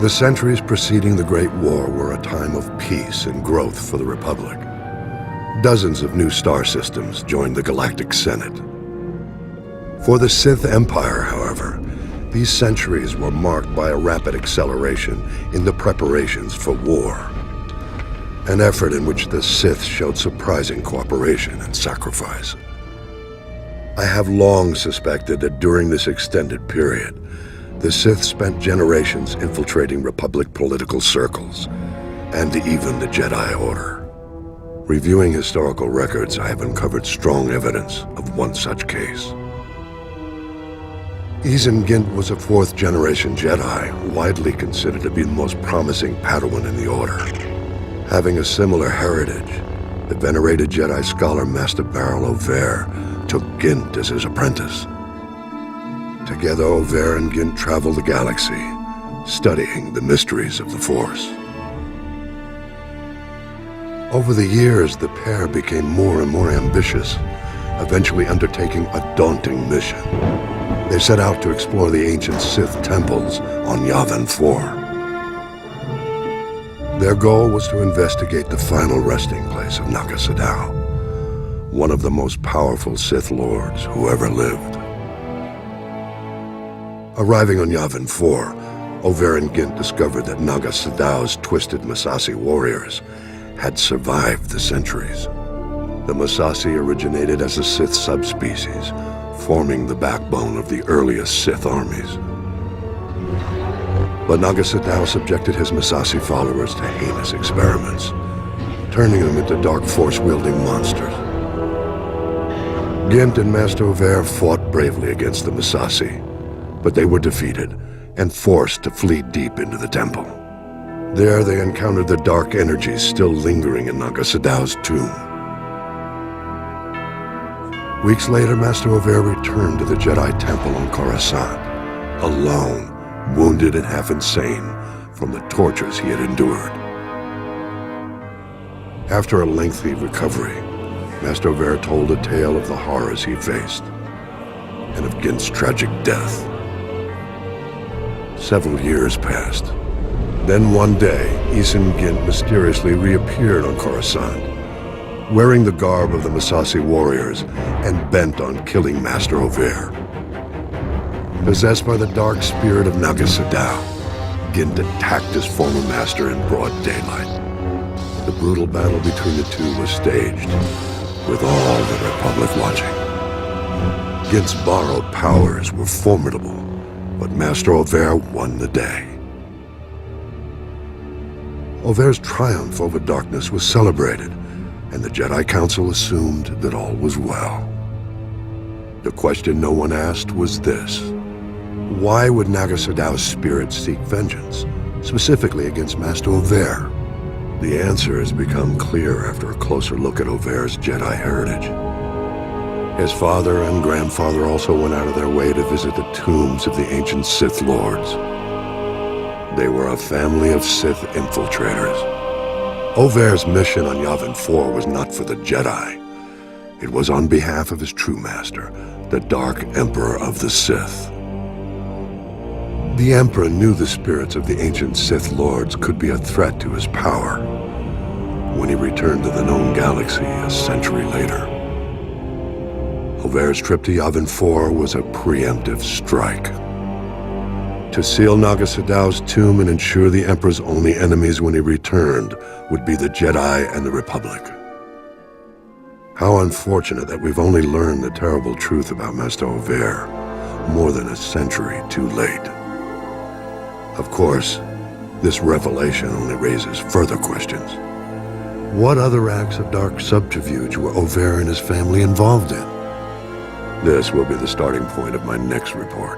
The centuries preceding the Great War were a time of peace and growth for the Republic. Dozens of new star systems joined the Galactic Senate. For the Sith Empire, however, these centuries were marked by a rapid acceleration in the preparations for war, an effort in which the Sith showed surprising cooperation and sacrifice. I have long suspected that during this extended period, the Sith spent generations infiltrating Republic political circles, and even the Jedi Order. Reviewing historical records, I have uncovered strong evidence of one such case. Izen Gint was a fourth-generation Jedi, widely considered to be the most promising Padawan in the Order. Having a similar heritage, the venerated Jedi scholar Master Baral Over took Gint as his apprentice. Together, Over and Gint traveled the galaxy, studying the mysteries of the Force. Over the years, the pair became more and more ambitious, eventually undertaking a daunting mission. They set out to explore the ancient Sith temples on Yavin 4. Their goal was to investigate the final resting place of Naga Sadow, one of the most powerful Sith Lords who ever lived. Arriving on Yavin 4, Over and Gint discovered that Naga Sadow's twisted Massassi warriors had survived the centuries. The Massassi originated as a Sith subspecies, forming the backbone of the earliest Sith armies. But Naga Sadow subjected his Massassi followers to heinous experiments, turning them into dark force-wielding monsters. Gint and Master Over fought bravely against the Massassi, but they were defeated and forced to flee deep into the temple. There they encountered the dark energies still lingering in Naga Sadow's tomb. Weeks later, Master Over returned to the Jedi Temple on Coruscant, alone, wounded and half insane from the tortures he had endured. After a lengthy recovery, Master Over told a tale of the horrors he faced and of Gint's tragic death. Several years passed. Then one day, Izen Gint mysteriously reappeared on Coruscant, wearing the garb of the Massassi warriors and bent on killing Master Over. Possessed by the dark spirit of Naga Sadow, Gint attacked his former master in broad daylight. The brutal battle between the two was staged, with all the Republic watching. Gint's borrowed powers were formidable, but Master Over won the day. Over's triumph over darkness was celebrated, and the Jedi Council assumed that all was well. The question no one asked was this: why would Naga Sadow's spirit seek vengeance, specifically against Master Over? The answer has become clear after a closer look at Over's Jedi heritage. His father and grandfather also went out of their way to visit the tombs of the ancient Sith Lords. They were a family of Sith infiltrators. Over's mission on Yavin 4 was not for the Jedi. It was on behalf of his true master, the Dark Emperor of the Sith. The Emperor knew the spirits of the ancient Sith Lords could be a threat to his power when he returned to the known galaxy a century later. Over's trip to Yavin 4 was a preemptive strike. To seal Naga Sadow's tomb and ensure the Emperor's only enemies when he returned would be the Jedi and the Republic. How unfortunate that we've only learned the terrible truth about Master Over more than a century too late. Of course, this revelation only raises further questions. What other acts of dark subterfuge were Over and his family involved in? This will be the starting point of my next report.